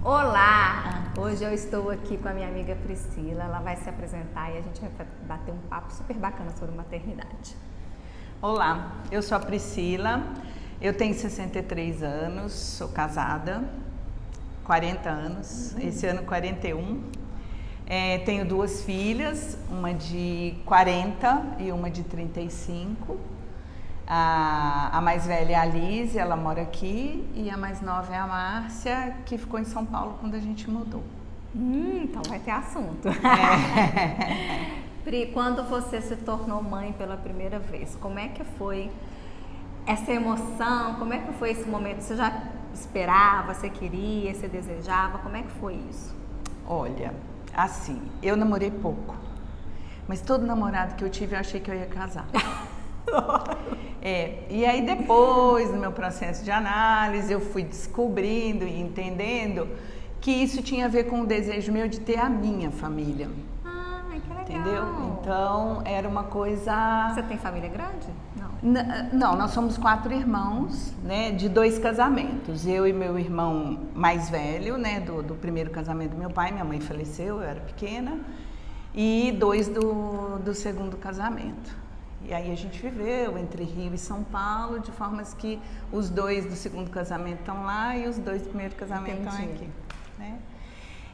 Olá! Hoje eu estou aqui com a minha amiga Priscila. Ela vai se apresentar e a gente vai bater um papo super bacana sobre maternidade. Olá, eu sou a Priscila, eu tenho 63 anos, sou casada, 40 anos, esse ano 41. Tenho duas filhas, uma de 40 e uma de 35. A mais velha é a Liz, ela mora aqui, e a mais nova é a Márcia, que ficou em São Paulo quando a gente mudou. Então vai ter assunto. Pri, quando você se tornou mãe pela primeira vez, como é que foi essa emoção? Como é que foi esse momento? Você já esperava, você queria, você desejava? Como é que foi isso? Olha, assim, eu namorei pouco, mas todo namorado que eu tive eu achei que eu ia casar. E aí depois, no meu processo de análise, eu fui descobrindo e entendendo que isso tinha a ver com o desejo meu de ter a minha família. Ah, que legal. Entendeu? Então, era uma coisa... Você tem família grande? Não, nós somos 4 irmãos, né, de 2 casamentos. Eu e meu irmão mais velho, né, do primeiro casamento do meu pai, minha mãe faleceu, eu era pequena, e 2 do segundo casamento. E aí a gente viveu entre Rio e São Paulo, de formas que os 2 do segundo casamento estão lá e os 2 do primeiro casamento estão aqui, né?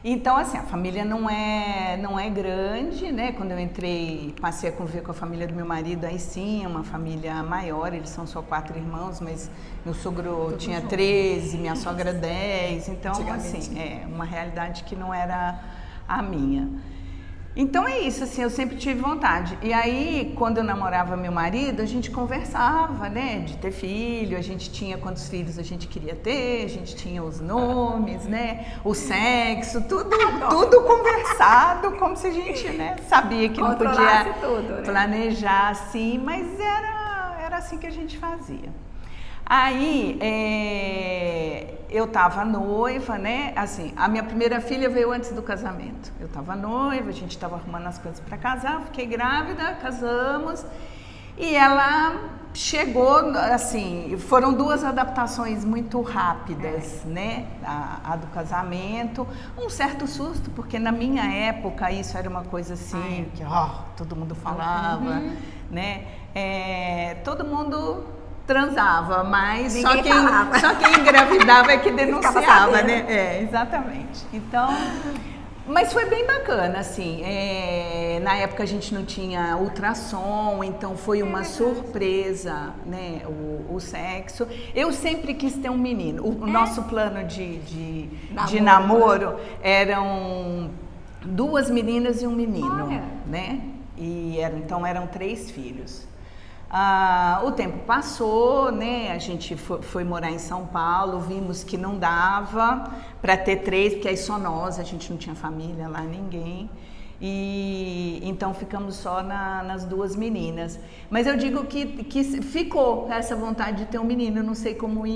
Então, assim, a família não é grande, né? Quando eu entrei, passei a conviver com a família do meu marido, aí sim, é uma família maior, eles são só 4 irmãos, mas meu sogro tinha 13, minha sogra 10, então, assim, é uma realidade que não era a minha. Então é isso, assim, eu sempre tive vontade. E aí, quando eu namorava meu marido, a gente conversava, né, de ter filho, a gente tinha quantos filhos a gente queria ter, a gente tinha os nomes, né, o sexo, tudo conversado, como se a gente, né, sabia que não podia tudo, né? planejar assim, mas era assim que a gente fazia. Aí, eu tava noiva, né, assim, a minha primeira filha veio antes do casamento. Eu tava noiva, a gente tava arrumando as coisas para casar, fiquei grávida, casamos, e ela chegou, assim, foram 2 adaptações muito rápidas, né, a do casamento, um certo susto, porque na minha época isso era uma coisa assim, que todo mundo falava, né, todo mundo transava, mas só quem engravidava é que denunciava, né? Exatamente. Então, mas foi bem bacana, assim. Na época a gente não tinha ultrassom, então foi uma surpresa, né? O sexo. Eu sempre quis ter um menino. O nosso plano de namoro eram 2 meninas e um menino, né? E então eram 3 filhos. O tempo passou, né? A gente foi morar em São Paulo, vimos que não dava para ter 3, porque aí só nós, a gente não tinha família lá, ninguém. E então ficamos só nas 2 meninas. Mas eu digo que ficou essa vontade de ter um menino, eu não sei como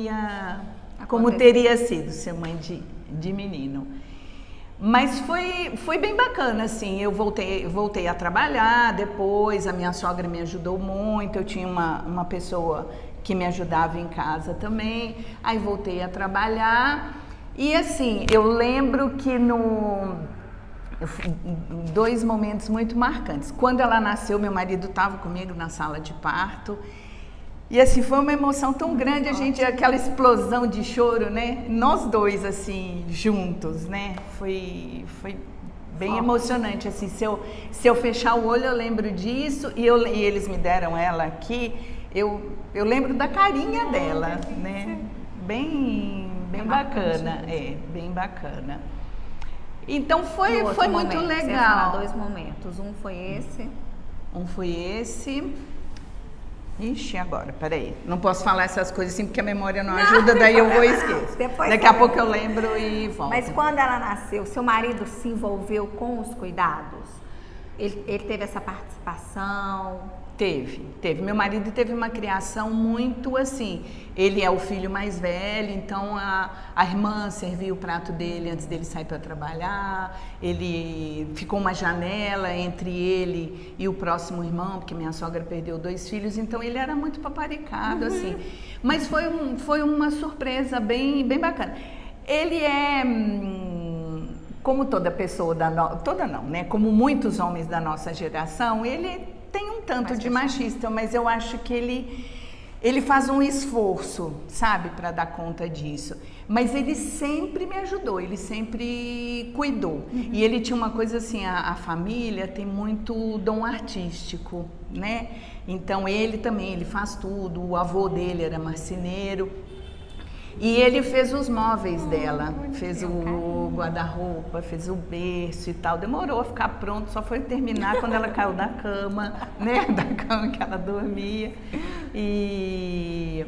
teria sido ser mãe de menino. Mas foi bem bacana, assim, eu voltei a trabalhar depois, a minha sogra me ajudou muito, eu tinha uma pessoa que me ajudava em casa também, aí voltei a trabalhar e assim, eu lembro que 2 momentos muito marcantes. Quando ela nasceu, meu marido estava comigo na sala de parto. E assim, foi uma emoção tão grande, aquela explosão de choro, né? Nós 2, assim, juntos, né? Foi bem emocionante, assim, se eu fechar o olho eu lembro disso, e eles me deram ela aqui, eu lembro da carinha dela, né? Bem bacana, bem bacana. Então foi muito legal. 2 momentos, um foi esse. Ixi, agora, peraí. Não posso falar essas coisas assim porque a memória não ajuda, daí eu vou esquecer. Daqui a pouco eu lembro e volto. Mas quando ela nasceu, seu marido se envolveu com os cuidados? Ele teve essa participação? Teve. Meu marido teve uma criação muito assim, ele é o filho mais velho, então a irmã servia o prato dele antes dele sair para trabalhar, ele ficou uma janela entre ele e o próximo irmão, porque minha sogra perdeu 2 filhos, então ele era muito paparicado, assim. Mas foi uma surpresa bem bacana. Ele é como toda pessoa toda não, né? Como muitos homens da nossa geração, ele tem um tanto de machista, mas eu acho que ele faz um esforço, sabe, para dar conta disso. Mas ele sempre me ajudou, ele sempre cuidou. E ele tinha uma coisa assim, a família tem muito dom artístico, né? Então ele também, ele faz tudo, o avô dele era marceneiro. E ele fez os móveis dela, fez o guarda-roupa, fez o berço e tal. Demorou a ficar pronto, só foi terminar quando ela caiu da cama, né? Da cama que ela dormia. E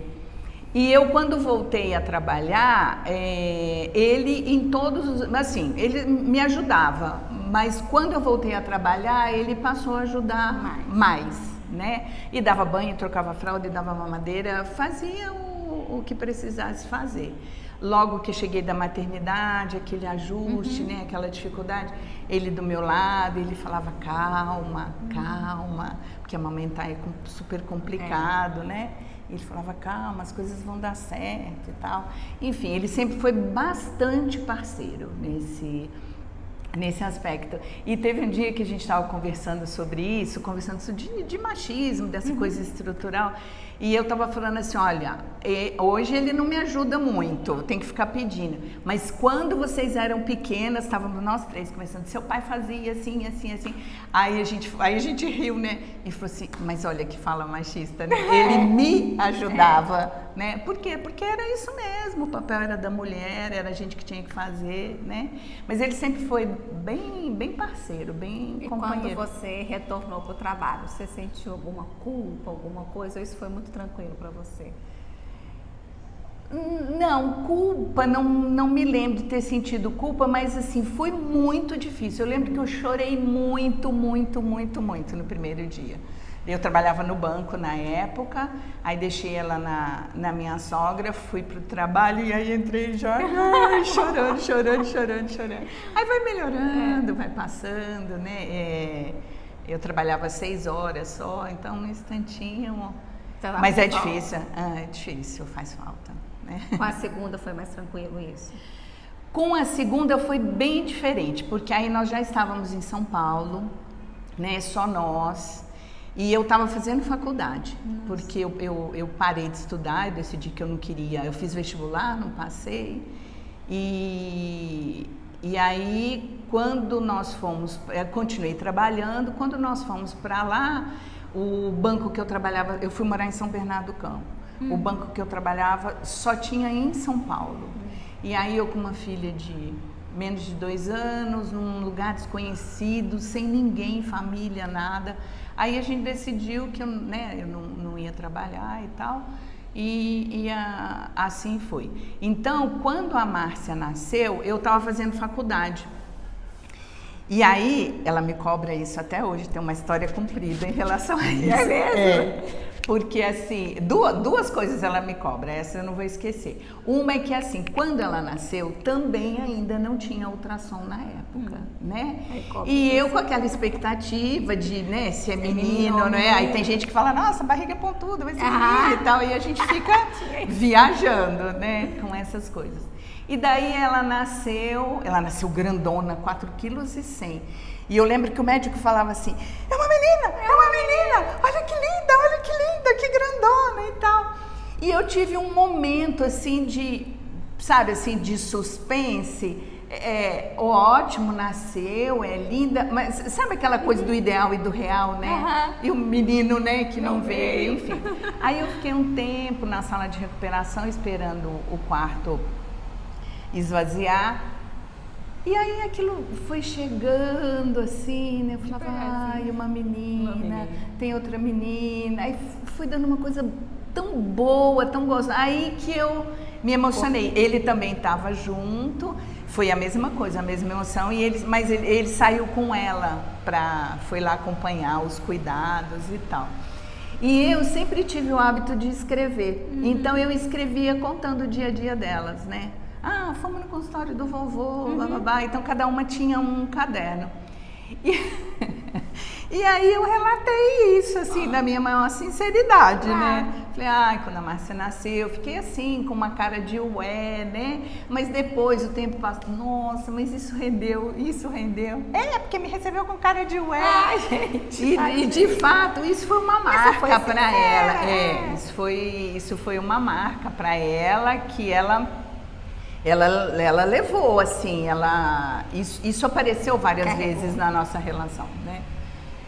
eu, quando voltei a trabalhar, ele em todos os... Assim, ele me ajudava, mas quando eu voltei a trabalhar, ele passou a ajudar mais, né? E dava banho, trocava fralda, e dava mamadeira, fazia o que precisasse fazer. Logo que cheguei da maternidade, aquele ajuste, né, aquela dificuldade, ele do meu lado, ele falava calma, calma, porque amamentar é super complicado, né? Ele falava calma, as coisas vão dar certo e tal. Enfim, ele sempre foi bastante parceiro nesse aspecto. E teve um dia que a gente estava conversando sobre isso, de machismo, dessa coisa estrutural, e eu estava falando assim, olha, hoje ele não me ajuda muito, tem que ficar pedindo, mas quando vocês eram pequenas, estávamos nós três conversando, seu pai fazia assim, assim, assim, aí a gente riu, né, e falou assim, mas olha que fala machista, né? Ele me ajudava, né, por quê? Porque era isso mesmo, o papel era da mulher, era a gente que tinha que fazer, né, mas ele sempre foi bem parceiro, bem companheiro. E quando você retornou para o trabalho, você sentiu alguma culpa, alguma coisa, ou isso foi muito tranquilo para você? Não, culpa, não me lembro de ter sentido culpa, mas assim, foi muito difícil. Eu lembro que eu chorei muito no primeiro dia. Eu trabalhava no banco na época, aí deixei ela na minha sogra, fui pro trabalho e aí entrei já chorando. Aí vai melhorando, vai passando, né? Eu trabalhava 6 horas só, então um instantinho. Mas é difícil, faz falta. Né? Com a segunda foi mais tranquilo isso? Com a segunda foi bem diferente, porque aí nós já estávamos em São Paulo, né? Só nós. E eu estava fazendo faculdade, porque eu parei de estudar, eu decidi que eu não queria, eu fiz vestibular, não passei, e aí quando nós fomos, continuei trabalhando, quando nós fomos para lá, o banco que eu trabalhava, eu fui morar em São Bernardo do Campo, o banco que eu trabalhava só tinha em São Paulo, e aí eu com uma filha de menos de 2 anos, num lugar desconhecido, sem ninguém, família, nada. Aí a gente decidiu que eu não ia trabalhar e tal, assim foi. Então, quando a Márcia nasceu, eu estava fazendo faculdade. E aí, ela me cobra isso até hoje, tem uma história comprida em relação a isso. É mesmo? Porque assim, duas coisas ela me cobra, essa eu não vou esquecer. Uma é que assim, quando ela nasceu, também ainda não tinha ultrassom na época, né? E eu com aquela expectativa de, né, se é menino, né? Aí tem gente que fala, nossa, barriga é pontuda, vai ser menino e tal, e a gente fica viajando, né, com essas coisas. E daí ela nasceu grandona, 4,1 kg. E eu lembro que o médico falava assim, é uma menina, olha que linda, que grandona e tal. E eu tive um momento assim de, sabe assim, de suspense, ótimo, nasceu, é linda, mas sabe aquela coisa do ideal e do real, né? E o menino, né, que não veio, enfim. Aí eu fiquei um tempo na sala de recuperação esperando o quarto esvaziar. E aí aquilo foi chegando assim, né? Eu falava, ai, uma menina, tem outra menina. Aí fui dando uma coisa tão boa, tão gostosa. Aí que eu me emocionei. Ele também estava junto, foi a mesma coisa, a mesma emoção. Mas ele saiu com ela, foi lá acompanhar os cuidados e tal. E eu sempre tive o hábito de escrever. Então eu escrevia contando o dia a dia delas, né? Ah, fomos no consultório do vovô, bababá. Então cada uma tinha um caderno. E aí eu relatei isso, assim, da minha maior sinceridade, né? Falei, ai, quando a Márcia nasceu, eu fiquei assim, com uma cara de ué, né? Mas depois o tempo passou, nossa, mas isso rendeu, isso rendeu. É, porque me recebeu com cara de ué. Ai, gente. E de fato, isso foi uma marca para ela. É. Isso foi uma marca para ela que ela levou, assim, isso apareceu várias vezes na nossa relação, né?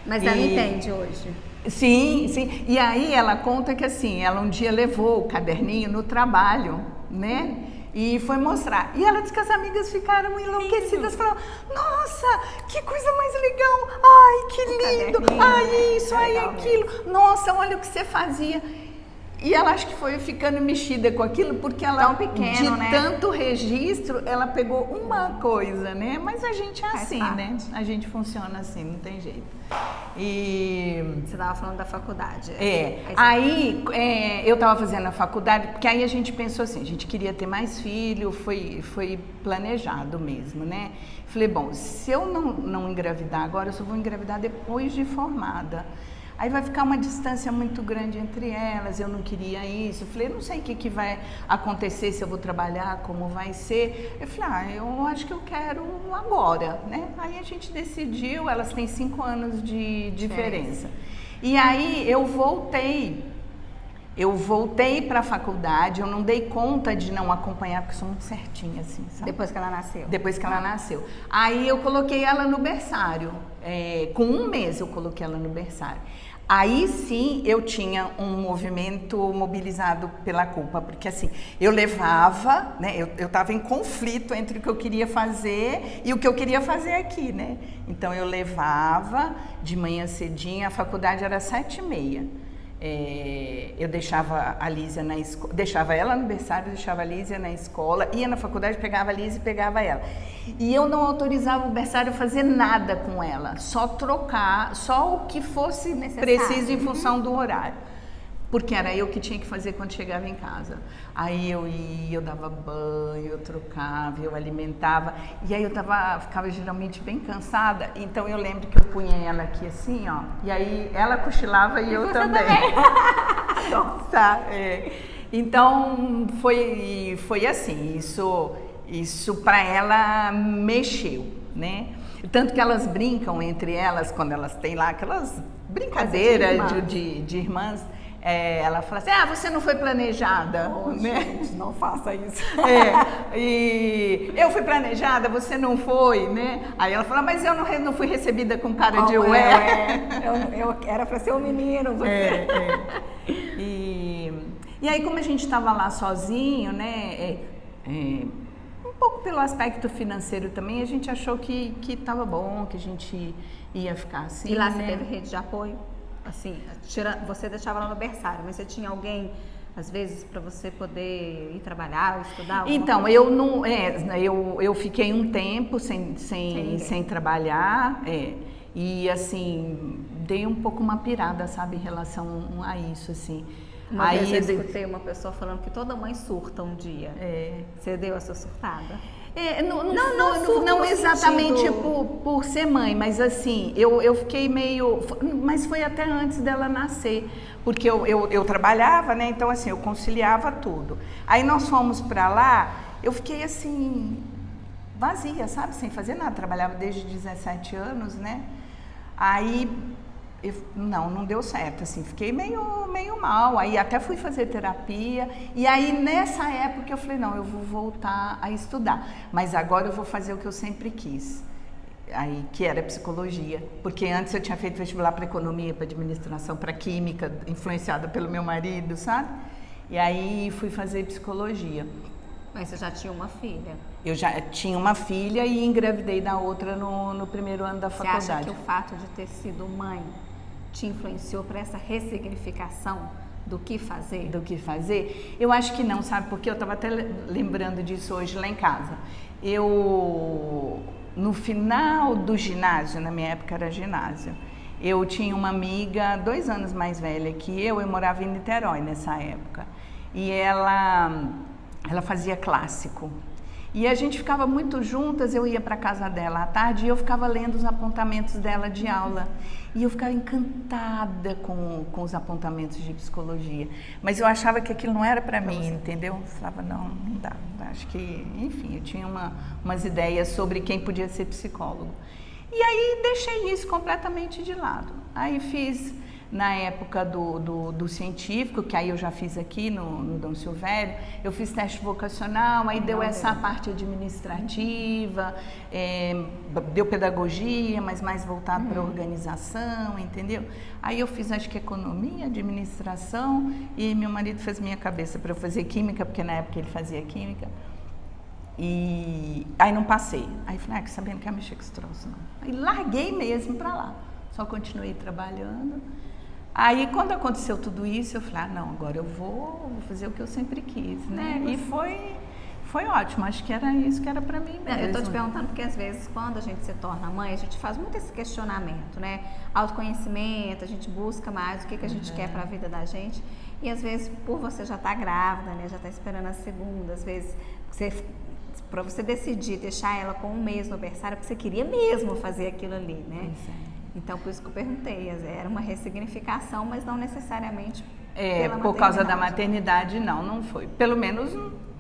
Mas ela entende hoje? Sim, sim. E aí ela conta que assim, ela um dia levou o caderninho no trabalho, né? E foi mostrar. E ela disse que as amigas ficaram enlouquecidas, falaram, nossa, que coisa mais legal, ai, que lindo, ai, isso, ai, aquilo, nossa, olha o que você fazia. E ela acho que foi ficando mexida com aquilo, porque ela, tão pequeno, de né? tanto registro, ela pegou uma coisa, né? Mas a gente é assim, né? A gente funciona assim, não tem jeito. E... Você estava falando da faculdade. Aí eu estava fazendo a faculdade, porque aí a gente pensou assim, a gente queria ter mais filho, foi planejado mesmo, né? Falei, bom, se eu não engravidar agora, eu só vou engravidar depois de formada. Aí vai ficar uma distância muito grande entre elas, eu não queria isso. Eu falei, não sei o que vai acontecer, se eu vou trabalhar, como vai ser. Eu falei, eu acho que eu quero agora, né? Aí a gente decidiu, elas têm 5 anos de diferença. E aí eu voltei para a faculdade, eu não dei conta de não acompanhar, porque eu sou muito certinha, assim, sabe? Depois que ela nasceu? Depois que ela nasceu. Aí eu coloquei ela no berçário, com 1 mês eu coloquei ela no berçário. Aí sim eu tinha um movimento mobilizado pela culpa, porque assim, eu levava, né, eu estava em conflito entre o que eu queria fazer e o que eu queria fazer aqui, né? Então eu levava de manhã cedinho, a faculdade era 7h30. Eu deixava a Lísia na escola, deixava ela no berçário, deixava a Lísia na escola, ia na faculdade, pegava a Lísia e pegava ela. E eu não autorizava o berçário a fazer nada com ela, só trocar, só o que fosse preciso em função do horário. Porque era eu que tinha que fazer quando chegava em casa. Aí eu ia, eu dava banho, eu trocava, eu alimentava. E aí eu ficava geralmente bem cansada. Então eu lembro que eu punha ela aqui assim, ó. E aí ela cochilava e eu também. Nossa, Então foi assim, isso para ela mexeu, né? Tanto que elas brincam entre elas, quando elas têm lá aquelas brincadeiras de irmãs. Ela fala assim, você não foi planejada, né? Gente, não faça isso. E eu fui planejada, você não foi, né? Aí ela fala, mas eu não fui recebida com cara de ué. Eu era para ser um menino, você. E aí, como a gente estava lá sozinho, né? Um pouco pelo aspecto financeiro também, a gente achou que estava bom, que a gente ia ficar assim. E lá você né? teve rede de apoio? Assim, você deixava ela no berçário, mas você tinha alguém, às vezes, para você poder ir trabalhar ou estudar? Então, eu não, eu fiquei um tempo sem trabalhar, e assim, dei um pouco uma pirada, sabe, em relação a isso, assim. Uma vez eu escutei uma pessoa falando que toda mãe surta um dia. Você deu essa surtada? Não exatamente por ser mãe, mas assim, eu fiquei meio... Mas foi até antes dela nascer, porque eu trabalhava, né? Então assim, eu conciliava tudo. Aí nós fomos pra lá, eu fiquei assim, vazia, sabe? Sem fazer nada, trabalhava desde 17 anos, né? Aí... não deu certo, assim, fiquei meio mal, aí até fui fazer terapia, e aí nessa época eu falei, não, eu vou voltar a estudar, mas agora eu vou fazer o que eu sempre quis, aí, que era psicologia, porque antes eu tinha feito vestibular para economia, para administração, para química, influenciada pelo meu marido, sabe? E aí fui fazer psicologia. Mas você já tinha uma filha? Eu já tinha uma filha e engravidei da outra no primeiro ano da faculdade. Você acha que o fato de ter sido mãe te influenciou para essa ressignificação do que fazer? Do que fazer? Eu acho que não, sabe? Porque eu estava até lembrando disso hoje lá em casa. No final do ginásio, na minha época era ginásio, eu tinha uma amiga 2 anos mais velha que eu morava em Niterói nessa época. E ela fazia clássico. E a gente ficava muito juntas, eu ia para casa dela à tarde e eu ficava lendo os apontamentos dela de aula. E eu ficava encantada com os apontamentos de psicologia. Mas eu achava que aquilo não era para mim, entendeu? Eu falava, não dá. Acho que, enfim, eu tinha umas ideias sobre quem podia ser psicólogo. E aí deixei isso completamente de lado. Aí fiz, na época do científico, que aí eu já fiz aqui no Dom Silvério, eu fiz teste vocacional, aí deu essa parte administrativa, deu pedagogia, mas mais voltado para organização, entendeu? Aí eu fiz, acho que economia, administração, e meu marido fez minha cabeça para eu fazer química, porque na época ele fazia química. E aí não passei. Aí falei, que sabendo que ia mexer com esse troço, não. Aí larguei mesmo para lá. Só continuei trabalhando. Aí quando aconteceu tudo isso, eu falei, não, agora eu vou fazer o que eu sempre quis, né? E foi ótimo, acho que era isso que era para mim mesmo. Eu tô te perguntando porque às vezes quando a gente se torna mãe, a gente faz muito esse questionamento, né? Autoconhecimento, a gente busca mais o que a gente quer para a vida da gente. E às vezes, por você já estar grávida, né? Já estar esperando a segunda, às vezes para você decidir deixar ela com 1 mês no berçário, porque você queria mesmo fazer aquilo ali, né? Então, por isso que eu perguntei, era uma ressignificação, mas não necessariamente por causa da maternidade, não foi. Pelo menos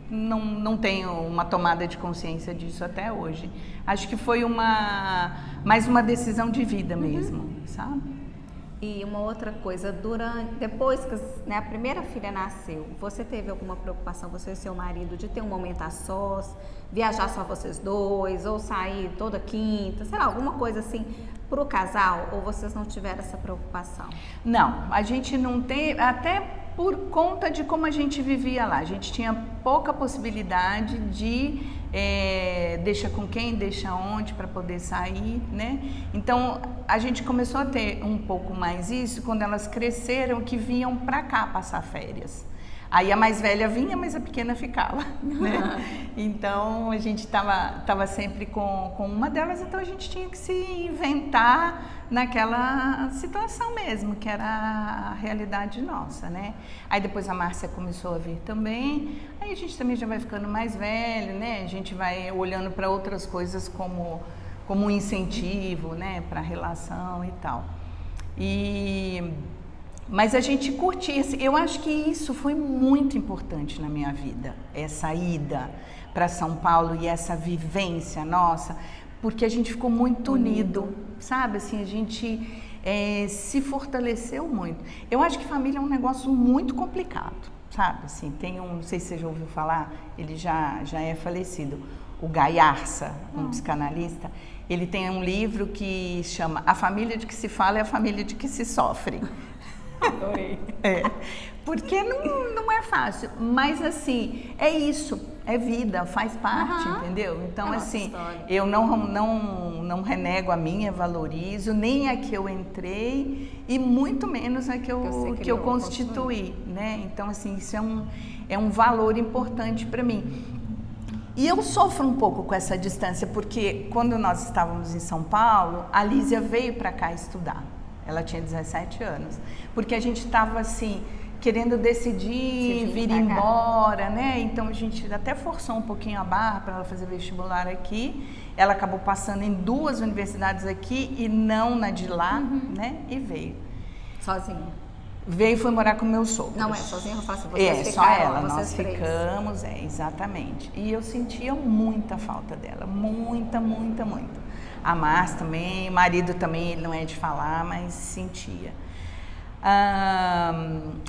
não tenho uma tomada de consciência disso até hoje. Acho que foi mais uma decisão de vida mesmo, sabe? E uma outra coisa, depois que a primeira filha nasceu, você teve alguma preocupação, você e seu marido, de ter um momento a sós, viajar só vocês dois, ou sair toda quinta, sei lá, alguma coisa assim, para o casal, ou vocês não tiveram essa preocupação? Não, a gente não tem, até por conta de como a gente vivia lá, a gente tinha pouca possibilidade de deixa com quem, deixa onde para poder sair, né? Então a gente começou a ter um pouco mais isso quando elas cresceram, que vinham para cá passar férias. Aí a mais velha vinha, mas a pequena ficava, né? Então a gente tava sempre com uma delas, então a gente tinha que se inventar naquela situação mesmo, que era a realidade nossa, né? Aí depois a Márcia começou a vir também, aí a gente também já vai ficando mais velho, né? A gente vai olhando para outras coisas como um incentivo, né? Para a relação e tal. Mas a gente curtia, eu acho que isso foi muito importante na minha vida, essa ida para São Paulo e essa vivência nossa, porque a gente ficou muito unido, sabe? Assim, a gente se fortaleceu muito. Eu acho que família é um negócio muito complicado, sabe? Assim, não sei se você já ouviu falar, ele já é falecido, o Guy Arça, um psicanalista, ele tem um livro que chama A Família de que se fala é a família de que se sofre. Adorei. Porque não é fácil, mas assim, é isso, é vida, faz parte, entendeu? Então assim, eu não renego a minha, valorizo, nem a que eu entrei e muito menos a que eu constituí, né? Então assim, isso é um valor importante para mim. E eu sofro um pouco com essa distância, porque quando nós estávamos em São Paulo, a Lísia veio para cá estudar. Ela tinha 17 anos, porque a gente estava assim, querendo decidir vir embora, né? Então a gente até forçou um pouquinho a barra para ela fazer vestibular aqui. Ela acabou passando em 2 universidades aqui e não na de lá, né? E veio. Sozinha? Veio e foi morar com meus sogros. Não é sozinha, eu faço vocês só ela, nós ficamos, exatamente. E eu sentia muita falta dela, muita. A Márcia também, o marido também, ele não é de falar, mas sentia.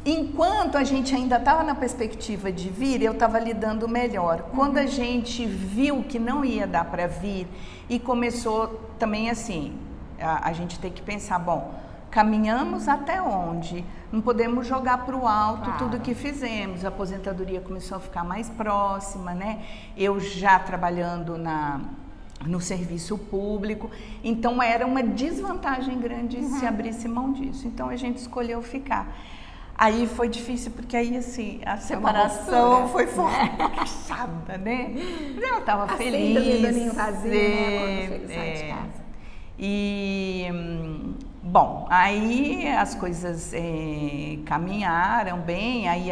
Enquanto a gente ainda estava na perspectiva de vir, eu estava lidando melhor. Quando a gente viu que não ia dar para vir e começou também assim, a gente tem que pensar, bom, caminhamos até onde? Não podemos jogar para o alto tudo que fizemos. A aposentadoria começou a ficar mais próxima, né? Eu já trabalhando no serviço público, então era uma desvantagem grande se abrisse mão disso, então a gente escolheu ficar. Aí foi difícil, porque aí assim, a separação foi forçada, né? Mas ela estava feliz. Assim, vazio, né? Quando sai de casa. E, bom, aí as coisas caminharam bem, aí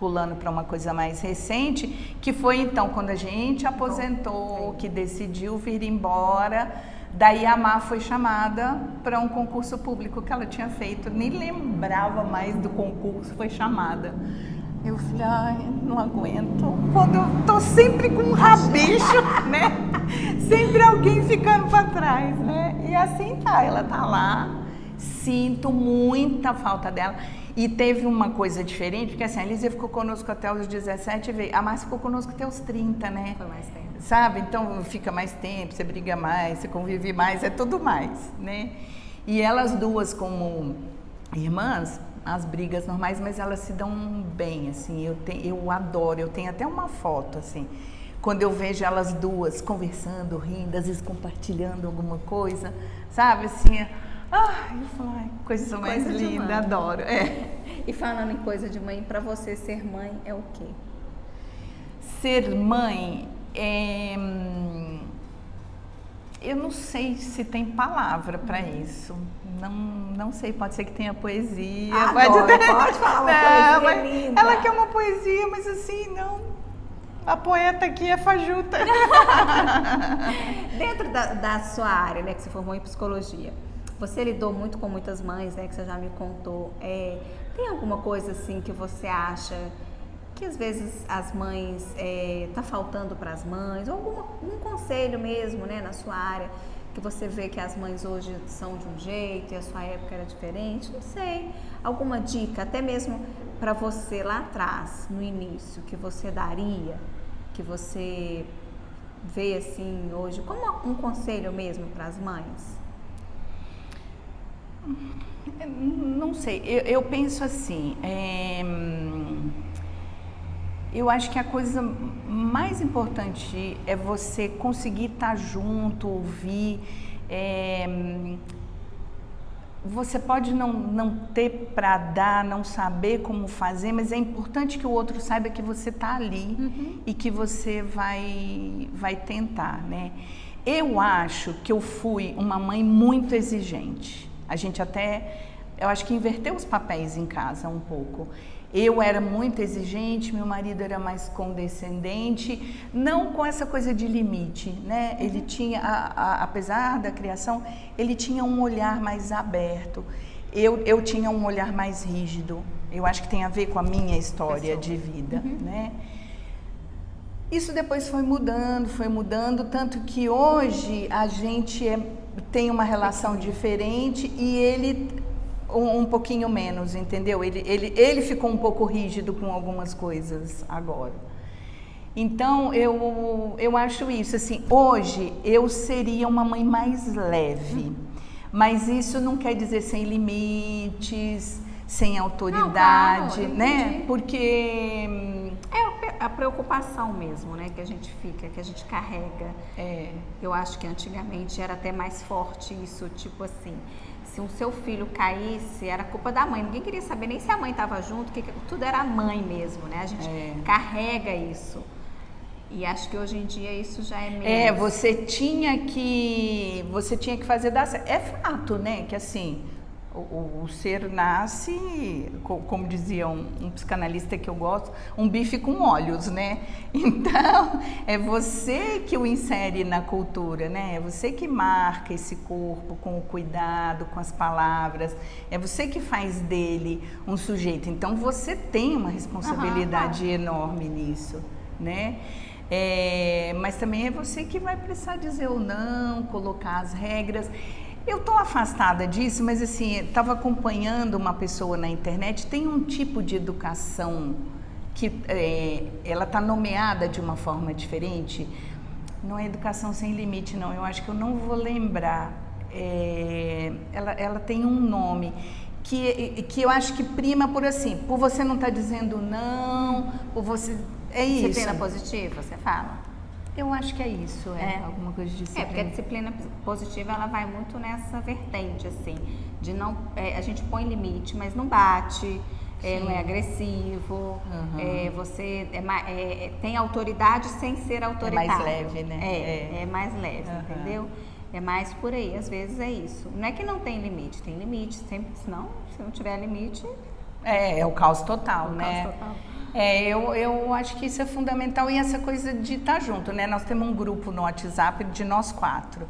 pulando para uma coisa mais recente, que foi então quando a gente aposentou, que decidiu vir embora, daí a Má foi chamada para um concurso público que ela tinha feito, nem lembrava mais do concurso, foi chamada. Eu falei, ai, não aguento, quando eu tô sempre com um rabicho, né, sempre alguém ficando para trás, né, e assim tá, ela tá lá, sinto muita falta dela. E teve uma coisa diferente, porque assim, a Lízia ficou conosco até os 17 e veio. A Márcia ficou conosco até os 30, né? Foi mais tempo. Sabe? Então fica mais tempo, você briga mais, você convive mais, é tudo mais, né? E elas duas como irmãs, as brigas normais, mas elas se dão bem, assim, eu adoro, eu tenho até uma foto, assim, quando eu vejo elas duas conversando, rindo, às vezes compartilhando alguma coisa, sabe, assim... eu falo, ai, coisa mais linda, adoro. E falando em coisa de mãe, para você ser mãe é o quê? Ser mãe eu não sei se tem palavra para isso. Não sei, pode ser que tenha poesia. Pode falar uma poesia linda. Ela quer uma poesia, mas assim, não. A poeta aqui é fajuta. Dentro da sua área, né, que você formou em psicologia, você lidou muito com muitas mães, né, que você já me contou. Tem alguma coisa assim que você acha que às vezes as mães, tá faltando para as mães? Ou algum conselho mesmo, né, na sua área, que você vê que as mães hoje são de um jeito e a sua época era diferente? Não sei. Alguma dica, até mesmo para você lá atrás, no início, que você daria, que você vê assim hoje, como um conselho mesmo para as mães? Não sei, eu penso assim, eu acho que a coisa mais importante é você conseguir estar junto, ouvir. Você pode não ter para dar, não saber como fazer, mas é importante que o outro saiba que você está ali e que você vai tentar, né? Eu acho que eu fui uma mãe muito exigente. A gente eu acho que inverteu os papéis em casa um pouco. Eu era muito exigente, meu marido era mais condescendente, não com essa coisa de limite, né? Ele tinha, apesar da criação, ele tinha um olhar mais aberto. Eu tinha um olhar mais rígido. Eu acho que tem a ver com a minha história de vida, né? Isso depois foi mudando, tanto que hoje a gente tem uma relação diferente e ele um pouquinho menos, entendeu? Ele ficou um pouco rígido com algumas coisas agora. Então, eu acho isso, assim, hoje eu seria uma mãe mais leve, mas isso não quer dizer sem limites, sem autoridade, não, né? Porque... a preocupação mesmo, né, que a gente fica, que a gente carrega. Eu acho que antigamente era até mais forte isso, tipo assim, se o seu filho caísse, era culpa da mãe. Ninguém queria saber nem se a mãe estava junto, tudo era a mãe mesmo, né? A gente carrega isso. E acho que hoje em dia isso já é menos. Você tinha que fazer dar certo. É fato, né, que assim... O ser nasce, como dizia um psicanalista que eu gosto, um bife com olhos, né? Então, é você que o insere na cultura, né? É você que marca esse corpo com o cuidado, com as palavras. É você que faz dele um sujeito. Então, você tem uma responsabilidade enorme nisso, né? Mas também é você que vai precisar dizer o não, colocar as regras. Eu estou afastada disso, mas assim, estava acompanhando uma pessoa na internet, tem um tipo de educação que ela está nomeada de uma forma diferente, não é educação sem limite não, eu acho que eu não vou lembrar, ela tem um nome, que eu acho que prima por você não estar dizendo não, por você, isso. Disciplina positiva, você fala? Eu acho que é isso, alguma coisa de disciplina. Porque a disciplina positiva, ela vai muito nessa vertente, assim, de não, a gente põe limite, mas não bate, não é agressivo, você tem autoridade sem ser autoritário. É mais leve, né? É mais leve, entendeu? É mais por aí, às vezes é isso. Não é que não tem limite, tem limite, sempre, senão, se não tiver limite... É o caos total, né? Caos total. Eu acho que isso é fundamental e essa coisa de estar junto, né? Nós temos um grupo no WhatsApp de nós 4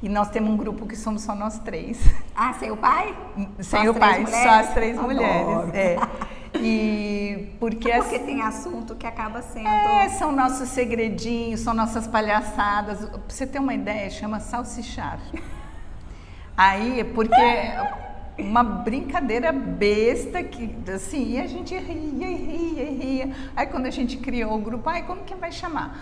e nós temos um grupo que somos só nós 3. Ah, sem o pai? Sem o pai, só as 3 mulheres. E porque tem assunto que acaba sendo... são nossos segredinhos, são nossas palhaçadas. Pra você ter uma ideia, chama salsichar. Aí, porque uma brincadeira besta que, assim, e a gente ria. Aí quando a gente criou o grupo, como que vai chamar?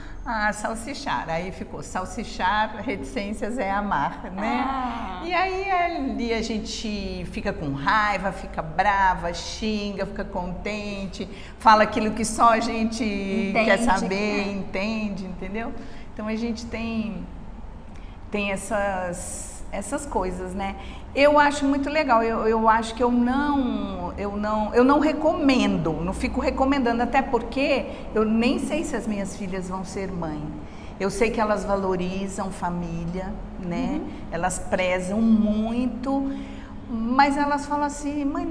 Salsichar. Aí ficou salsichar, reticências é amar, né? E aí ali a gente fica com raiva, fica brava, xinga, fica contente, fala aquilo que só a gente quer saber, entende, entendeu? Então a gente tem essas coisas, né? Eu acho muito legal, eu acho que eu não recomendo, não fico recomendando, até porque eu nem sei se as minhas filhas vão ser mãe. Eu sei que elas valorizam família, né? Elas prezam muito, mas elas falam assim, mãe,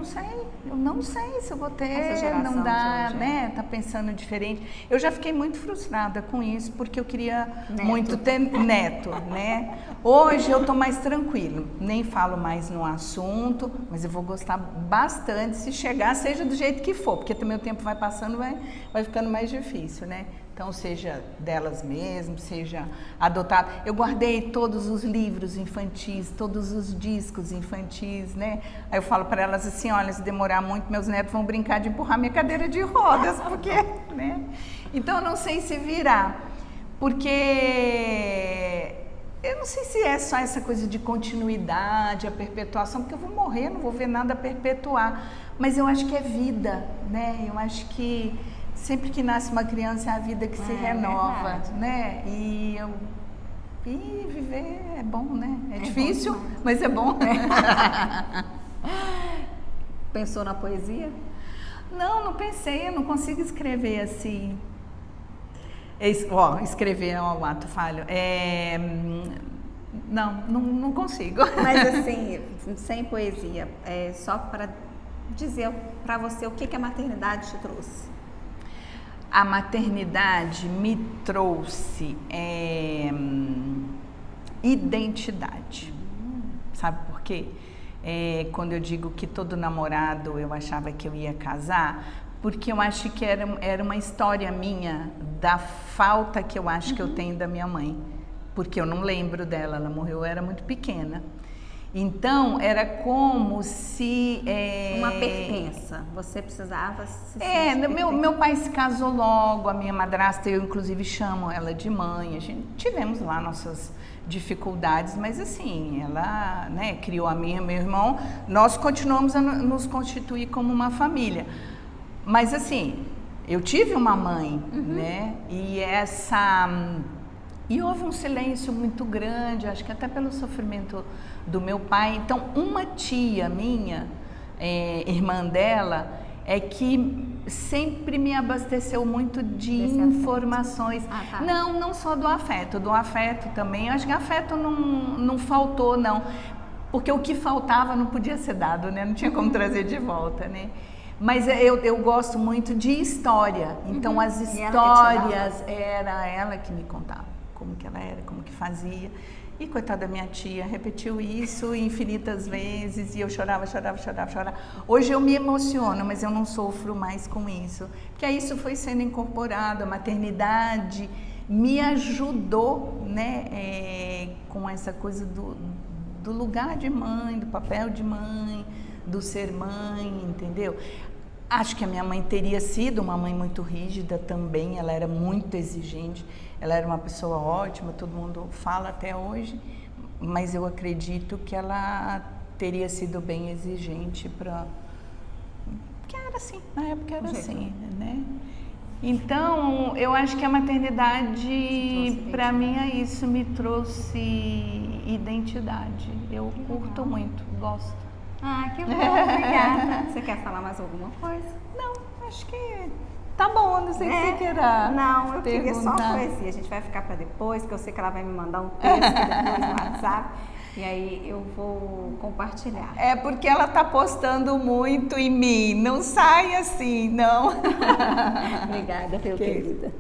eu não sei se eu vou ter, não dá, né? Tá pensando diferente. Eu já fiquei muito frustrada com isso, porque eu queria muito ter neto, né? Hoje eu tô mais tranquilo, nem falo mais no assunto, mas eu vou gostar bastante se chegar, seja do jeito que for, porque também o tempo vai passando, vai ficando mais difícil, né? Então, seja delas mesmas, seja adotado. Eu guardei todos os livros infantis, todos os discos infantis, né? Aí eu falo para elas assim, olha, se demorar muito, meus netos vão brincar de empurrar minha cadeira de rodas, porque, né? Então, eu não sei se virar, porque eu não sei se é só essa coisa de continuidade, a perpetuação, porque eu vou morrer, não vou ver nada a perpetuar. Mas eu acho que é vida, né? Eu acho que sempre que nasce uma criança é a vida que se renova, né? E viver é bom, né? É difícil, bom, mas é bom. Pensou na poesia? Não pensei, eu não consigo escrever assim. Escrever é um ato falho. Não consigo. Mas assim, sem poesia, só para dizer para você o que a maternidade te trouxe. A maternidade me trouxe identidade. Sabe por quê? Quando eu digo que todo namorado eu achava que eu ia casar, porque eu acho que era uma história minha da falta que eu acho que eu tenho da minha mãe. Porque eu não lembro dela, ela morreu, eu era muito pequena. Então, era como se... uma pertença, você precisava se sentir meu pai se casou logo, a minha madrasta, eu inclusive chamo ela de mãe, tivemos lá nossas dificuldades, mas assim, ela, né, criou a minha e meu irmão, nós continuamos a nos constituir como uma família. Mas assim, eu tive uma mãe, né, e houve um silêncio muito grande, acho que até pelo sofrimento do meu pai. Então, uma tia minha, irmã dela, que sempre me abasteceu muito de informações. Tá. Não só do afeto também. Eu acho que afeto não faltou, não. Porque o que faltava não podia ser dado, né? Não tinha como trazer de volta, né? Mas eu gosto muito de história. Então, as histórias, era ela que me contava como que ela era, como que fazia. E coitada da minha tia, repetiu isso infinitas vezes e eu chorava. Hoje eu me emociono, mas eu não sofro mais com isso. Porque aí isso foi sendo incorporado, a maternidade me ajudou, né, com essa coisa do lugar de mãe, do papel de mãe, do ser mãe, entendeu? Acho que a minha mãe teria sido uma mãe muito rígida também, ela era muito exigente, ela era uma pessoa ótima, todo mundo fala até hoje, mas eu acredito que ela teria sido bem exigente porque era assim, na época era assim, né? Então, eu acho que a maternidade, para mim, isso me trouxe identidade. Eu curto muito, gosto. Que bom, obrigada. Você quer falar mais alguma coisa? Não, acho que tá bom, não sei se você queira. Não, eu queria só poesia. A gente vai ficar para depois, porque eu sei que ela vai me mandar um texto depois no WhatsApp. E aí eu vou compartilhar. É porque ela tá postando muito em mim. Não sai assim, não. Obrigada, meu querida.